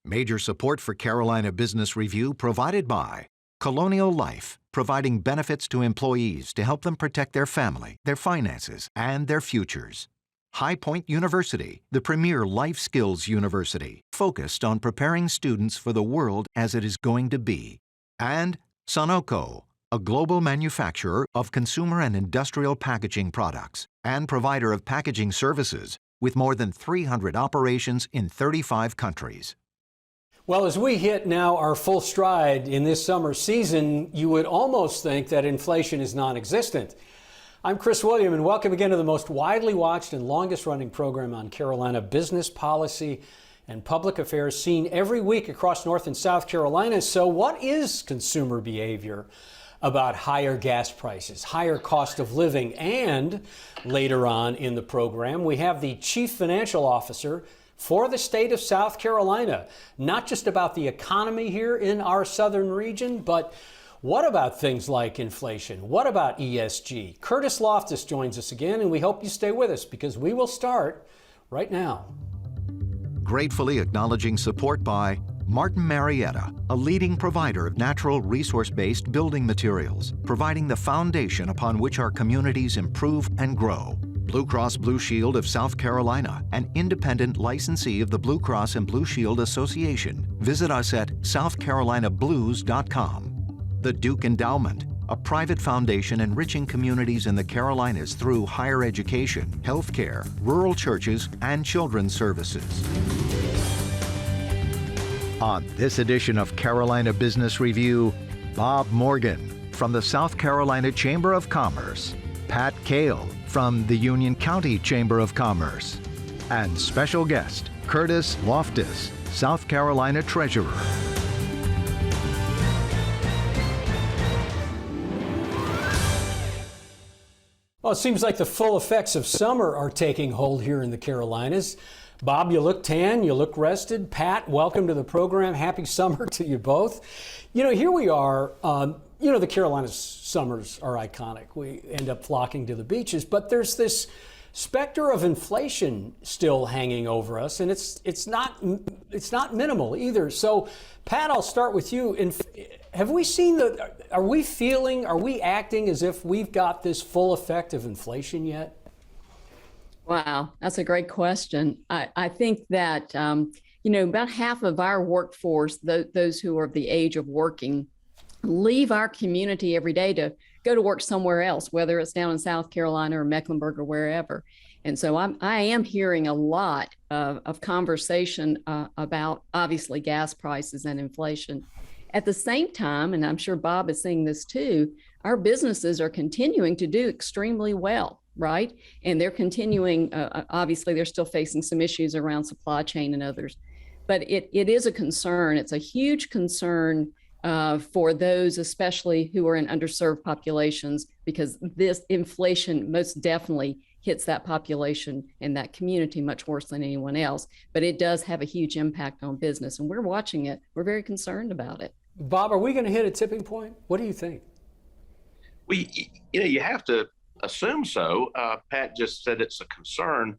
Major support for Carolina Business Review provided by Colonial Life, providing benefits to employees to help them protect their family, their finances, and their futures. High Point University, the premier life skills university, focused on preparing students for the world as it is going to be. And Sonoco, a global manufacturer of consumer and industrial packaging products and provider of packaging services with more than 300 operations in 35 countries. Well, as we hit now our full stride in this summer season, you would almost think that inflation is non-existent. I'm Chris William, and welcome again to the most widely watched and longest running program on Carolina business policy and public affairs, seen every week across North and South Carolina. So what is consumer behavior about higher gas prices, higher cost of living? And later on in the program, we have the Chief Financial Officer for the state of South Carolina, not just about the economy here in our southern region, but what about things like inflation? What about ESG? Curtis Loftis joins us again, and we hope you stay with us because we will start right now. Gratefully acknowledging support by Martin Marietta, a leading provider of natural resource-based building materials, providing the foundation upon which our communities improve and grow. Blue Cross Blue Shield of South Carolina, an independent licensee of the Blue Cross and Blue Shield Association. Visit us at southcarolinablues.com. The Duke Endowment, a private foundation enriching communities in the Carolinas through higher education, healthcare, rural churches, and children's services. On this edition of Carolina Business Review, Bob Morgan from the South Carolina Chamber of Commerce, Pat Kahle from the Union County Chamber of Commerce, and special guest Curtis Loftis, South Carolina Treasurer. Well, it seems like the full effects of summer are taking hold here in the Carolinas. Bob, you look tan, you look rested. Pat, welcome to the program. Happy summer to you both. You know, here we are. The Carolinas summers are iconic. We end up flocking to the beaches, but there's this specter of inflation still hanging over us, and it's not minimal either. So, Pat, I'll start with you. Have we seen are we acting as if we've got this full effect of inflation yet? Wow, that's a great question. I think that, about half of our workforce, those who are of the age of working, leave our community every day to go to work somewhere else, whether it's down in South Carolina or Mecklenburg or wherever. And so I am hearing a lot of conversation about, obviously, gas prices and inflation. At the same time, and I'm sure Bob is seeing this too, our businesses are continuing to do extremely well, right? And they're continuing, obviously, they're still facing some issues around supply chain and others. But it is a concern. It's a huge concern for those, especially who are in underserved populations, because this inflation most definitely hits that population and that community much worse than anyone else. But it does have a huge impact on business, and we're watching it. We're very concerned about it. Bob, are we going to hit a tipping point? What do you think? You have to assume so. Pat just said it's a concern.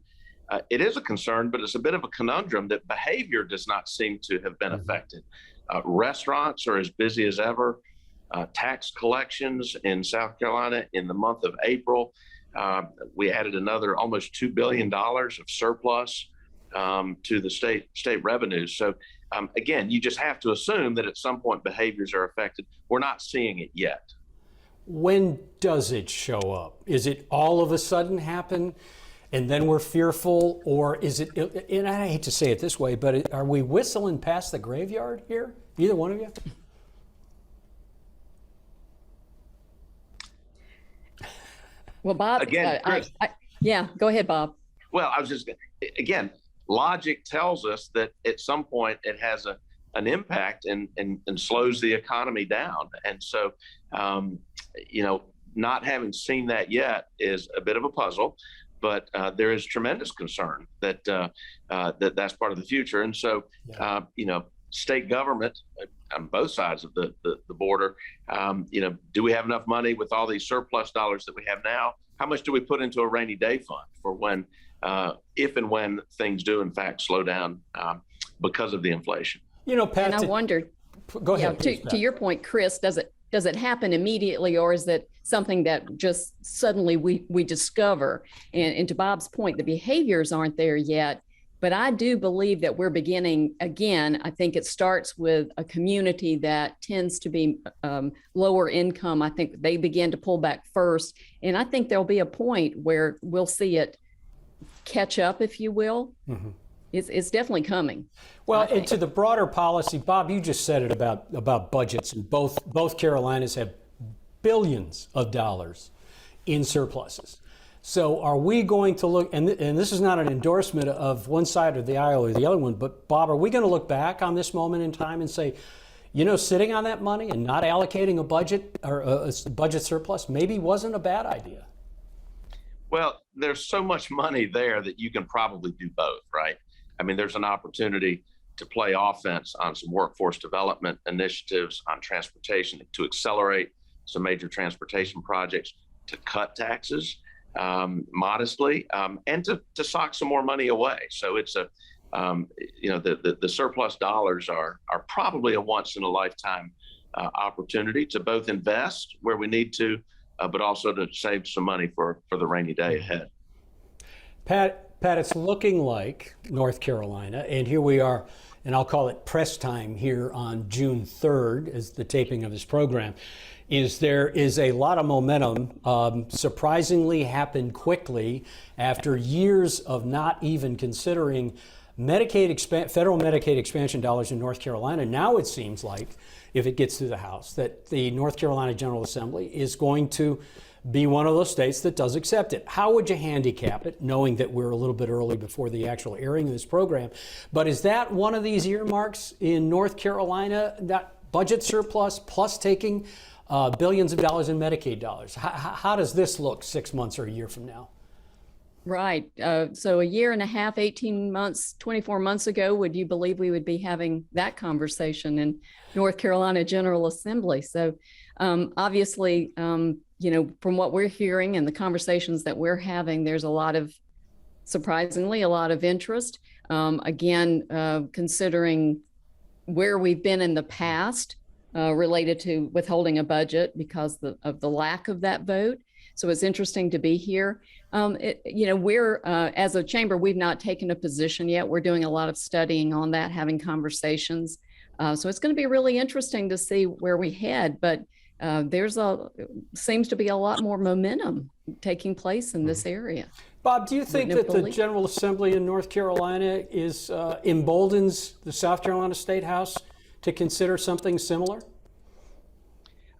It is a concern, but it's a bit of a conundrum that behavior does not seem to have been affected. Restaurants are as busy as ever. Tax collections in South Carolina in the month of April, we added another almost $2 billion of surplus to the state revenues. So again, you just have to assume that at some point behaviors are affected. We're not seeing it yet. When does it show up? Is it all of a sudden happen and then we're fearful, or is it, and I hate to say it this way, but are we whistling past the graveyard here? Either one of you? Well, Bob, again, Chris, go ahead, Bob. Well, I was just, again, logic tells us that at some point it has an impact and slows the economy down. And so, not having seen that yet is a bit of a puzzle, but there is tremendous concern that that's part of the future. And so, state government on both sides of the border, do we have enough money with all these surplus dollars that we have now? How much do we put into a rainy day fund for when, if and when things do in fact slow down because of the inflation? You know, Pat, And I wondered, go ahead. to your point, Chris, does it happen immediately, or is it something that just suddenly we discover? And to Bob's point, the behaviors aren't there yet. But I do believe that we're beginning again. I think it starts with a community that tends to be lower income. I think they begin to pull back first. And I think there'll be a point where we'll see it catch up, if you will. Mm-hmm. It's definitely coming. Well, and to the broader policy, Bob, you just said it about budgets, and both Carolinas have billions of dollars in surpluses. So are we going to look, and this is not an endorsement of one side of the aisle or the other one, but Bob, are we going to look back on this moment in time and say, you know, sitting on that money and not allocating a budget or a budget surplus maybe wasn't a bad idea? Well, there's so much money there that you can probably do both, right? I mean, there's an opportunity to play offense on some workforce development initiatives, on transportation, to accelerate some major transportation projects, to cut taxes modestly, and to sock some more money away. So it's the surplus dollars are probably a once in a lifetime opportunity to both invest where we need to, but also to save some money for the rainy day ahead. Pat, it's looking like North Carolina, and here we are, and I'll call it press time here on June 3rd as the taping of this program, there is a lot of momentum, surprisingly happened quickly after years of not even considering federal Medicaid expansion dollars in North Carolina. Now it seems like, if it gets through the House, that the North Carolina General Assembly is going to be one of those states that does accept it. How would you handicap it, knowing that we're a little bit early before the actual airing of this program? But is that one of these earmarks in North Carolina, that budget surplus plus taking billions of dollars in Medicaid dollars? How does this look 6 months or a year from now? Right. So a year and a half, 18 months, 24 months ago, would you believe we would be having that conversation in North Carolina General Assembly? So obviously, from what we're hearing and the conversations that we're having, there's surprisingly, a lot of interest. Considering where we've been in the past related to withholding a budget because of the lack of that vote. So it's interesting to be here. We're, as a chamber, we've not taken a position yet. We're doing a lot of studying on that, having conversations. So it's going to be really interesting to see where we head. But seems to be a lot more momentum taking place in this area. Bob, do you think that the General Assembly in North Carolina emboldens the South Carolina State House to consider something similar?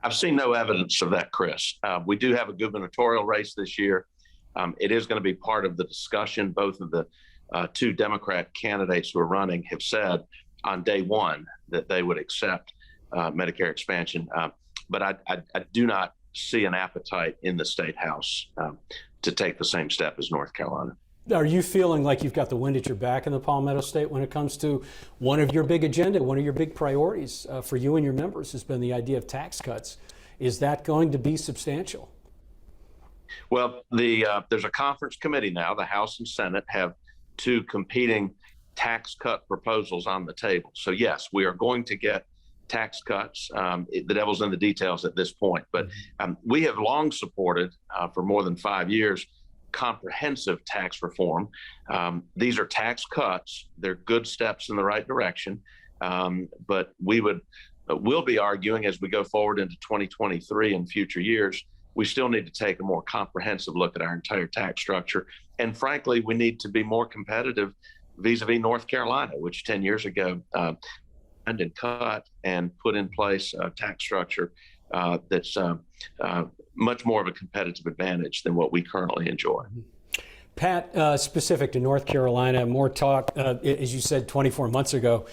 I've seen no evidence of that, Chris. We do have a gubernatorial race this year. It is going to be part of the discussion. Both of the two Democrat candidates who are running have said on day one that they would accept Medicare expansion. But I do not see an appetite in the State House to take the same step as North Carolina. Are you feeling like you've got the wind at your back in the Palmetto State when it comes to one of your big agenda, one of your big priorities for you and your members has been the idea of tax cuts? Is that going to be substantial? Well, there's a conference committee now. The House and Senate have two competing tax cut proposals on the table. So yes, we are going to get tax cuts. The devil's in the details at this point, but we have long supported for more than 5 years comprehensive tax reform. These are tax cuts. They're good steps in the right direction, but we'll be arguing as we go forward into 2023 and future years. We still need to take a more comprehensive look at our entire tax structure. And frankly, we need to be more competitive vis-a-vis North Carolina, which 10 years ago and cut and put in place a tax structure that's much more of a competitive advantage than what we currently enjoy. Pat, specific to North Carolina, more talk, as you said 24 months ago,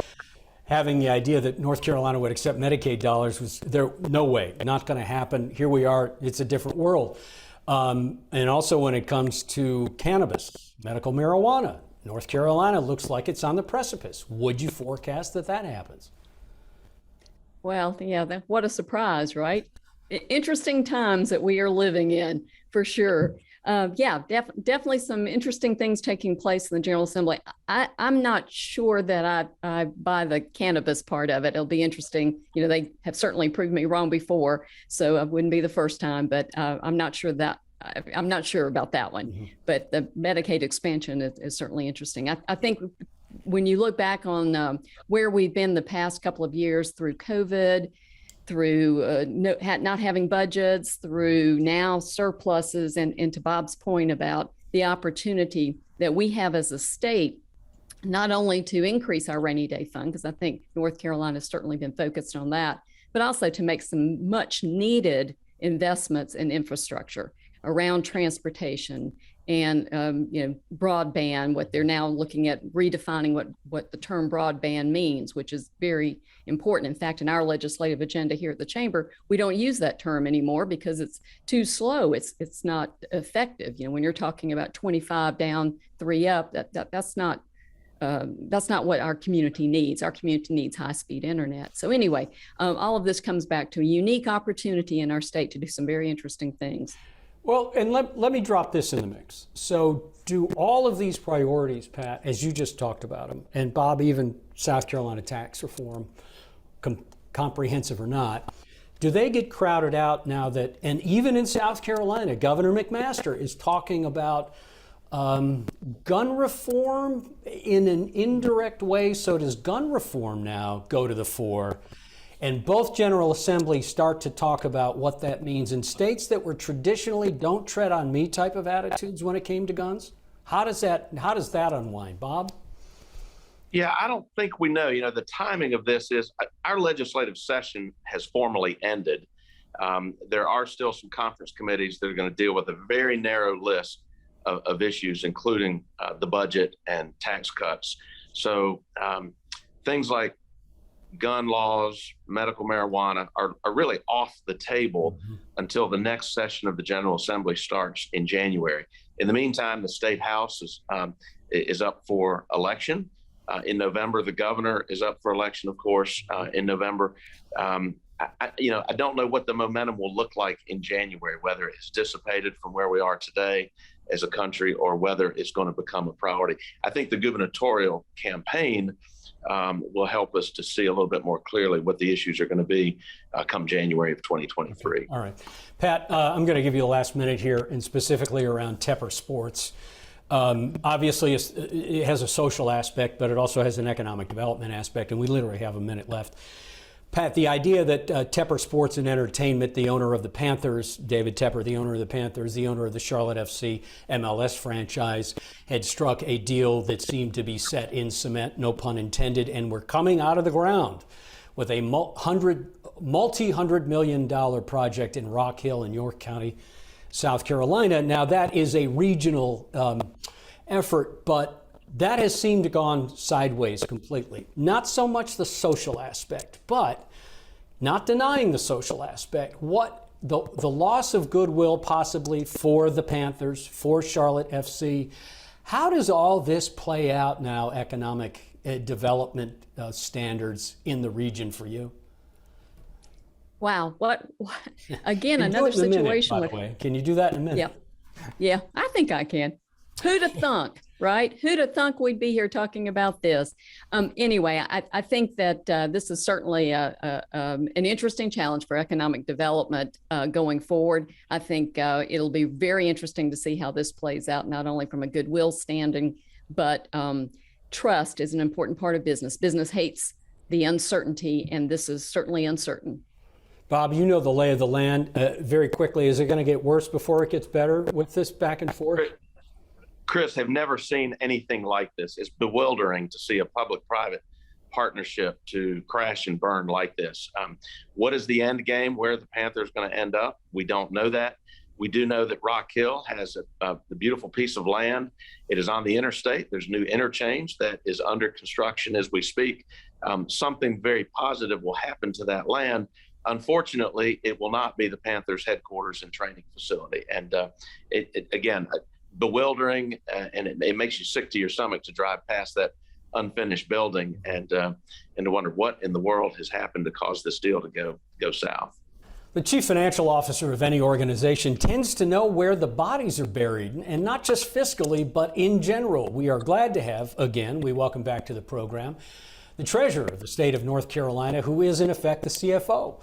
having the idea that North Carolina would accept Medicaid dollars was there. No way, not going to happen. Here we are. It's a different world. And also when it comes to cannabis, medical marijuana, North Carolina looks like it's on the precipice. Would you forecast that happens? Well, yeah, what a surprise, right? Interesting times that we are living in, for sure. Definitely some interesting things taking place in the General Assembly. I'm not sure that I buy the cannabis part of it. It'll be interesting. They have certainly proved me wrong before, so it wouldn't be the first time, but I'm not sure about that one. Mm-hmm. But the Medicaid expansion is certainly interesting. I think when you look back on where we've been the past couple of years through COVID, through not having budgets, through now surpluses, and to Bob's point about the opportunity that we have as a state, not only to increase our rainy day fund, because I think North Carolina has certainly been focused on that, but also to make some much needed investments in infrastructure around transportation and broadband. What they're now looking at redefining what the term broadband means, which is very important. In fact, in our legislative agenda here at the chamber, we don't use that term anymore because it's too slow. It's not effective. When you're talking about 25 down, 3 up, that's not what our community needs. Our community needs high-speed internet. So anyway, all of this comes back to a unique opportunity in our state to do some very interesting things. Well, and let me drop this in the mix. So do all of these priorities, Pat, as you just talked about them, and Bob, even South Carolina tax reform, comprehensive or not, do they get crowded out now that, and even in South Carolina, Governor McMaster is talking about gun reform in an indirect way? So does gun reform now go to the fore? And both General Assemblies start to talk about what that means in states that were traditionally don't tread on me type of attitudes when it came to guns. How does that unwind, Bob? Yeah, I don't think we know. The timing of this is our legislative session has formally ended. There are still some conference committees that are going to deal with a very narrow list of issues, including the budget and tax cuts. So things like gun laws, medical marijuana are really off the table until the next session of the General Assembly starts in January. In the meantime, the State House is up for election. In November, the governor is up for election, of course, in November. I don't know what the momentum will look like in January, whether it's dissipated from where we are today as a country or whether it's going to become a priority. I think the gubernatorial campaign will help us to see a little bit more clearly what the issues are going to be come January of 2023. Okay. All right. Pat, I'm going to give you the last minute here, and specifically around Tepper Sports. Obviously, it has a social aspect, but it also has an economic development aspect, and we literally have a minute left. Pat, the idea that Tepper Sports and Entertainment, the owner of the Panthers, David Tepper, the owner of the Panthers, the owner of the Charlotte FC MLS franchise, had struck a deal that seemed to be set in cement, no pun intended, and we're coming out of the ground with a multi-hundred million dollar project in Rock Hill in York County, South Carolina. Now, that is a regional effort, but that has seemed to have gone sideways completely. Not so much the social aspect, but not denying the social aspect. What the loss of goodwill possibly for the Panthers, for Charlotte FC. How does all this play out now, economic development standards in the region for you? Wow. What again, another situation. By the way. Can you do that in a minute? Yeah, I think I can. Who'd have thunk, right? Who'd have thunk we'd be here talking about this? Anyway, I think that this is certainly an interesting challenge for economic development going forward. I think it'll be very interesting to see how this plays out, not only from a goodwill standing, but trust is an important part of business. Business hates the uncertainty, and this is certainly uncertain. Bob, you know the lay of the land. Very quickly, is it going to get worse before it gets better with this back and forth? Chris, have never seen anything like this. It's bewildering to see a public-private partnership to crash and burn like this. What is the end game? Where the Panthers going to end up? We don't know that. We do know that Rock Hill has a beautiful piece of land. It is on the interstate. There's new interchange that is under construction as we speak. Something very positive will happen to that land. Unfortunately, it will not be the Panthers' headquarters and training facility. And again, bewildering, and it makes you sick to your stomach to drive past that unfinished building and to wonder what in the world has happened to cause this deal to go south. The chief financial officer of any organization tends to know where the bodies are buried, and not just fiscally, but in general. We are glad to have, again, we welcome back to the program, the treasurer of the state of North Carolina, who is in effect the CFO.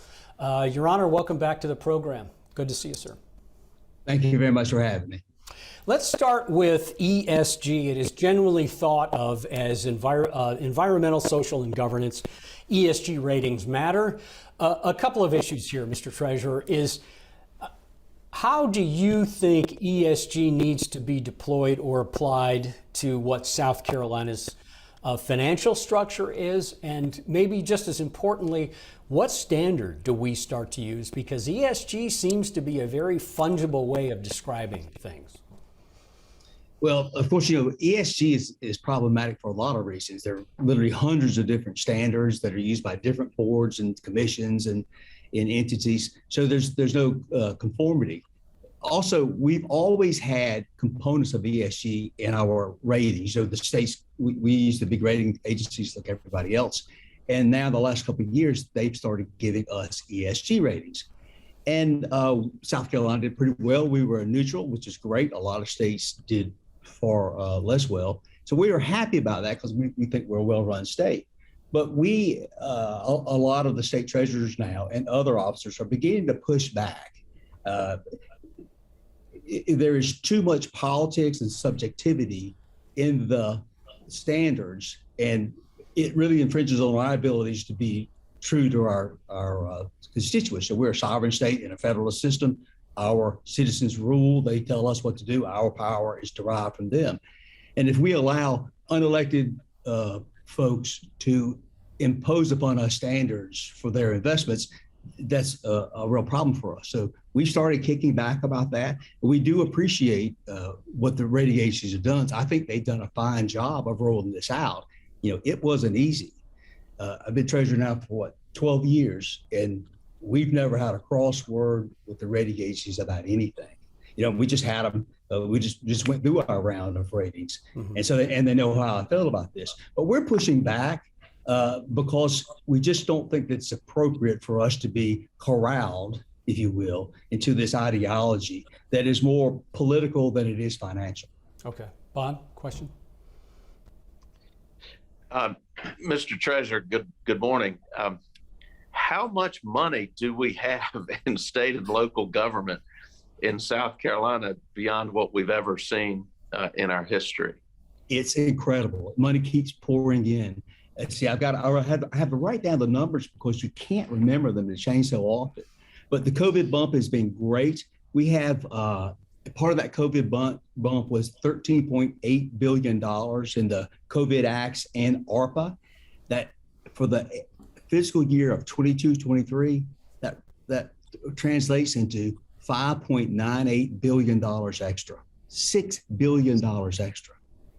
Your Honor, welcome back to the program. Good to see you, sir. Thank you very much for having me. Let's start with ESG. It is generally thought of as environmental, social, and governance. ESG ratings matter. A couple of issues here, Mr. Treasurer, is how do you think ESG needs to be deployed or applied to what South Carolina's financial structure is? And maybe just as importantly, what standard do we start to use? Because ESG seems to be a very fungible way of describing things. Well, of course, ESG is problematic for a lot of reasons. There are literally hundreds of different standards that are used by different boards and commissions and entities. So there's no conformity. Also, we've always had components of ESG in our ratings. The states, we use the big rating agencies like everybody else. And now the last couple of years, they've started giving us ESG ratings. And South Carolina did pretty well. We were a neutral, which is great. A lot of states did far less well. So we were happy about that because we think we're a well-run state. But a lot of the state treasurers now and other officers are beginning to push back. There is too much politics and subjectivity in the standards, and it really infringes on our abilities to be true to our constituents. So we're a sovereign state in a federalist system. Our citizens rule. They tell us what to do. Our power is derived from them. And if we allow unelected folks to impose upon us standards for their investments, that's a real problem for us. So we started kicking back about that. We do appreciate what the rating agencies have done. I think they've done a fine job of rolling this out. It wasn't easy. I've been treasurer now for 12 years, and we've never had a crossword with the rating agencies about anything. We just had them. We just went through our round of ratings, and so they know how I feel about this. But we're pushing back because we just don't think it's appropriate for us to be corralled, if you will, into this ideology that is more political than it is financial. Okay, Bob, question. Mr. Treasurer, good morning. How much money do we have in state and local government in South Carolina beyond what we've ever seen in our history? It's incredible. Money keeps pouring in. See, I have to write down the numbers because you can't remember them. They change so often. But the COVID bump has been great. We have part of that COVID bump was $13.8 billion in the COVID acts and ARPA. That for the fiscal year of 22-23, that translates into $5.98 billion extra, $6 billion extra.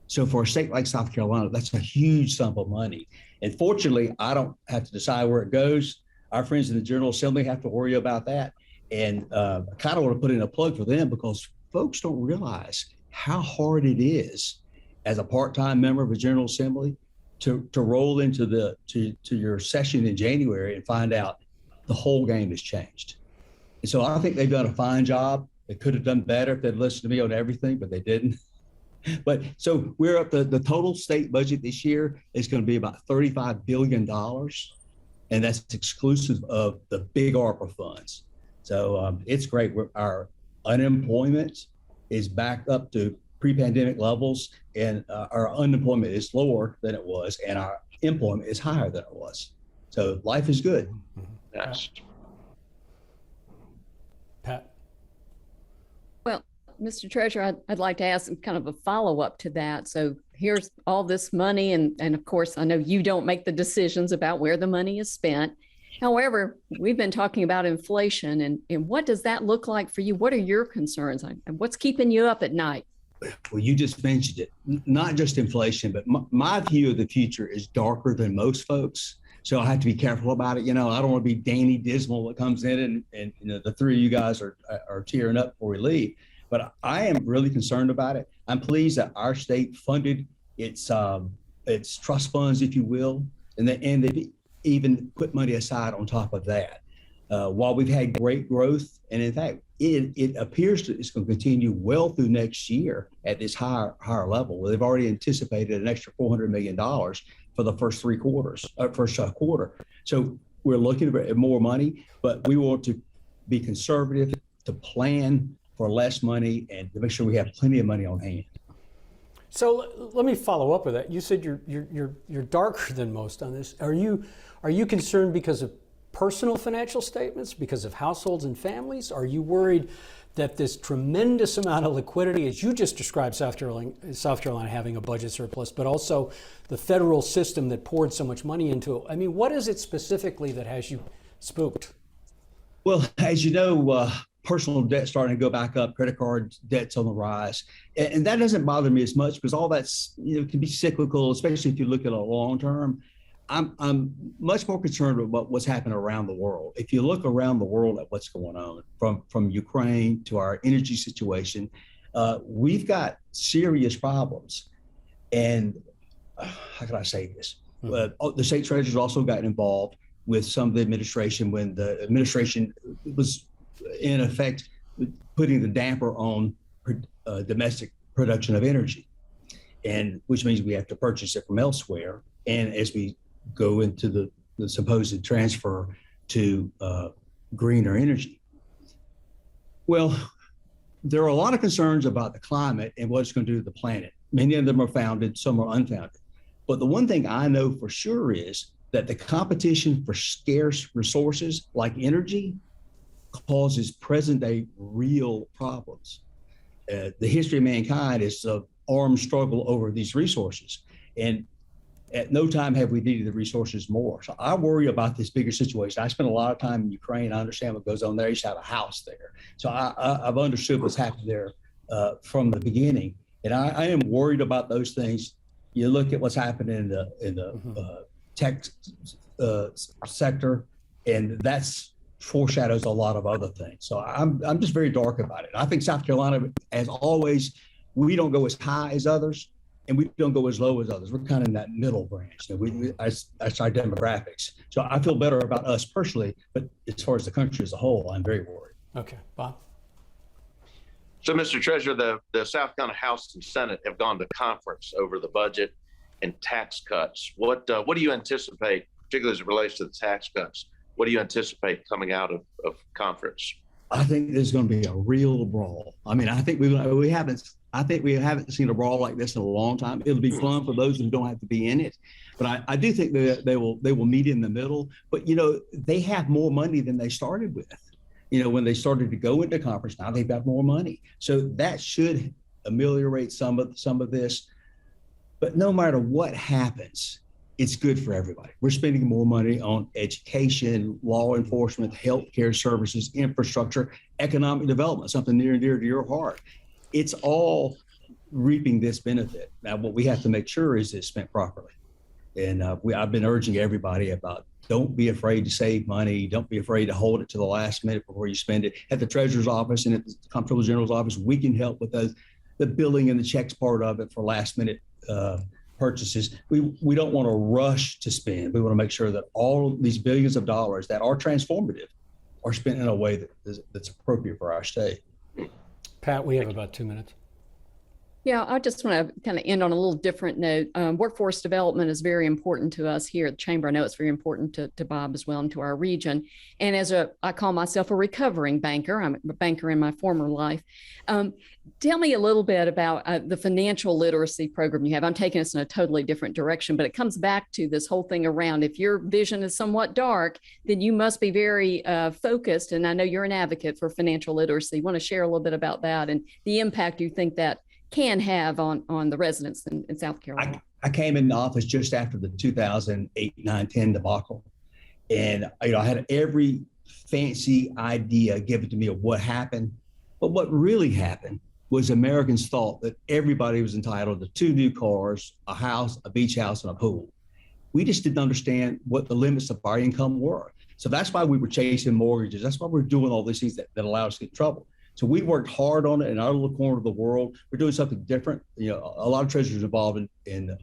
So for a state like South Carolina, that's a huge sum of money. And fortunately, I don't have to decide where it goes. Our friends in the General Assembly have to worry about that. And I kind of want to put in a plug for them because folks don't realize how hard it is as a part-time member of a General Assembly to roll into to your session in January and find out the whole game has changed. And so I think they've done a fine job. They could have done better if they'd listened to me on everything, but they didn't. But so we're up to the total state budget this year is going to be about $35 billion. And that's exclusive of the big ARPA funds. So it's great. Our unemployment is back up to pre-pandemic levels, and our unemployment is lower than it was, and our employment is higher than it was. So life is good. Yes. Pat? Well, Mr. Treasurer, I'd like to ask kind of a follow-up to that. So here's all this money, and of course, I know you don't make the decisions about where the money is spent. However, we've been talking about inflation, and what does that look like for you? What are your concerns, and what's keeping you up at night? Well, you just mentioned it, not just inflation, but my view of the future is darker than most folks. So I have to be careful about it. I don't want to be Danny Dismal that comes in and the three of you guys are tearing up before we leave. But I am really concerned about it. I'm pleased that our state funded its trust funds, if you will, and they even put money aside on top of that. while we've had great growth, and in fact, it appears that it's going to continue well through next year at this higher level. They've already anticipated an extra $400 million for the first quarter. So we're looking at more money, but we want to be conservative, to plan for less money, and to make sure we have plenty of money on hand. So let me follow up with that. You said you're darker than most on this. Are you concerned because of personal financial statements, because of households and families? Are you worried that this tremendous amount of liquidity, as you just described South Carolina having a budget surplus, but also the federal system that poured so much money into it? I mean, what is it specifically that has you spooked? Well, as you know, personal debt starting to go back up, credit card debt's on the rise. And that doesn't bother me as much because all that's, can be cyclical, especially if you look at a long term. I'm much more concerned about what's happening around the world. If you look around the world at what's going on, from Ukraine to our energy situation, we've got serious problems. And how can I say this? The state treasurers also got involved with some of the administration when the administration was, in effect, putting the damper on domestic production of energy, and which means we have to purchase it from elsewhere. And as we go into the supposed transfer to greener energy. Well, there are a lot of concerns about the climate and what it's going to do to the planet. Many of them are founded, some are unfounded. But the one thing I know for sure is that the competition for scarce resources like energy causes present day real problems. The history of mankind is an armed struggle over these resources. And at no time have we needed the resources more. So I worry about this bigger situation. I spent a lot of time in Ukraine. I understand what goes on there. I used to have a house there. So I've understood what's happened there from the beginning. And I am worried about those things. You look at what's happening in the tech sector, and that's foreshadows a lot of other things. So I'm just very dark about it. I think South Carolina, as always, we don't go as high as others, and we don't go as low as others. We're kind of in that middle range. That's our demographics. So I feel better about us personally, but as far as the country as a whole, I'm very worried. Okay, Bob. So, Mr. Treasurer, the South Carolina House and Senate have gone to conference over the budget and tax cuts. What do you anticipate, particularly as it relates to the tax cuts? What do you anticipate coming out of conference? I think there's going to be a real brawl. I mean, I think we haven't seen a brawl like this in a long time. It'll be fun for those who don't have to be in it, but I do think that they will meet in the middle. But they have more money than they started with. When they started to go into conference, now they've got more money, so that should ameliorate some of this. But no matter what happens, it's good for everybody. We're spending more money on education, law enforcement, healthcare services, infrastructure, economic development, something near and dear to your heart. It's all reaping this benefit. Now, what we have to make sure is it's spent properly. And I've been urging everybody about don't be afraid to save money. Don't be afraid to hold it to the last minute before you spend it. At the Treasurer's office and at the Comptroller General's office, we can help with the billing and the checks part of it for last minute purchases. We don't want to rush to spend. We want to make sure that all these billions of dollars that are transformative are spent in a way that's appropriate for our state. Pat, we have about 2 minutes. Yeah, I just want to kind of end on a little different note. Workforce development is very important to us here at the Chamber. I know it's very important to Bob as well and to our region. And I call myself a recovering banker. I'm a banker in my former life. Tell me a little bit about the financial literacy program you have. I'm taking us in a totally different direction, but it comes back to this whole thing around if your vision is somewhat dark, then you must be very focused. And I know you're an advocate for financial literacy. You want to share a little bit about that and the impact you think that can have on the residents in South Carolina? I came in office just after the 2008, 9, 10 debacle. And I had every fancy idea given to me of what happened. But what really happened was Americans thought that everybody was entitled to 2 new cars, a house, a beach house, and a pool. We just didn't understand what the limits of our income were. So that's why we were chasing mortgages. That's why we're doing all these things that allow us to get in trouble. So we worked hard on it in our little corner of the world. We're doing something different. A lot of treasurers involved in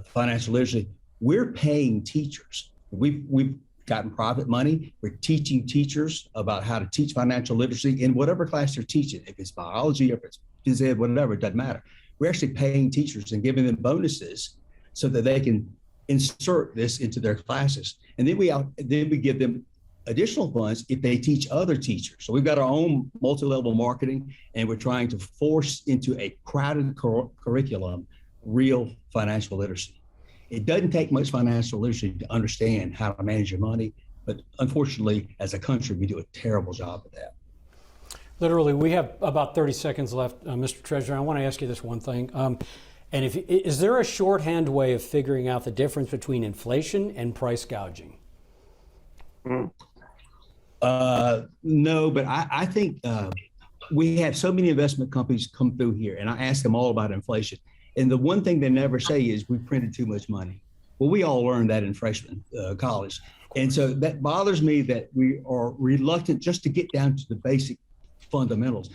financial literacy. We're paying teachers. We've gotten private money. We're teaching teachers about how to teach financial literacy in whatever class they're teaching. If it's biology, if it's phys ed, whatever, it doesn't matter. We're actually paying teachers and giving them bonuses so that they can insert this into their classes. And then we give them additional funds if they teach other teachers. So we've got our own multi-level marketing, and we're trying to force into a crowded curriculum real financial literacy. It doesn't take much financial literacy to understand how to manage your money, but unfortunately, as a country, we do a terrible job of that. Literally, we have about 30 seconds left, Mr. Treasurer. I want to ask you this one thing. And is there a shorthand way of figuring out the difference between inflation and price gouging? No, but I think we have so many investment companies come through here, and I ask them all about inflation. And the one thing they never say is we printed too much money. Well, we all learned that in freshman college. And so that bothers me that we are reluctant just to get down to the basic fundamentals.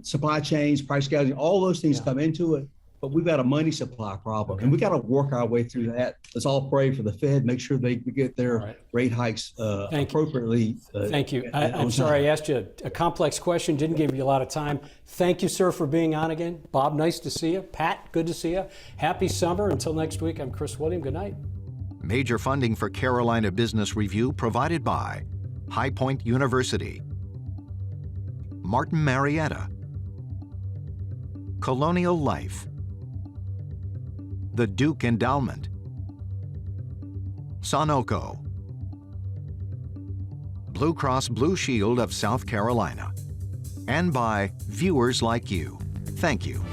Supply chains, price gouging, all those things come into it, but we've got a money supply problem, and we got to work our way through that. Let's all pray for the Fed, make sure they get their rate hikes appropriately. Thank you. I'm sorry I asked you a complex question, didn't give you a lot of time. Thank you, sir, for being on again. Bob, nice to see you. Pat, good to see you. Happy summer. Until next week, I'm Chris William. Good night. Major funding for Carolina Business Review provided by High Point University, Martin Marietta, Colonial Life, the Duke Endowment, Sunoco, Blue Cross Blue Shield of South Carolina, and by viewers like you. Thank you.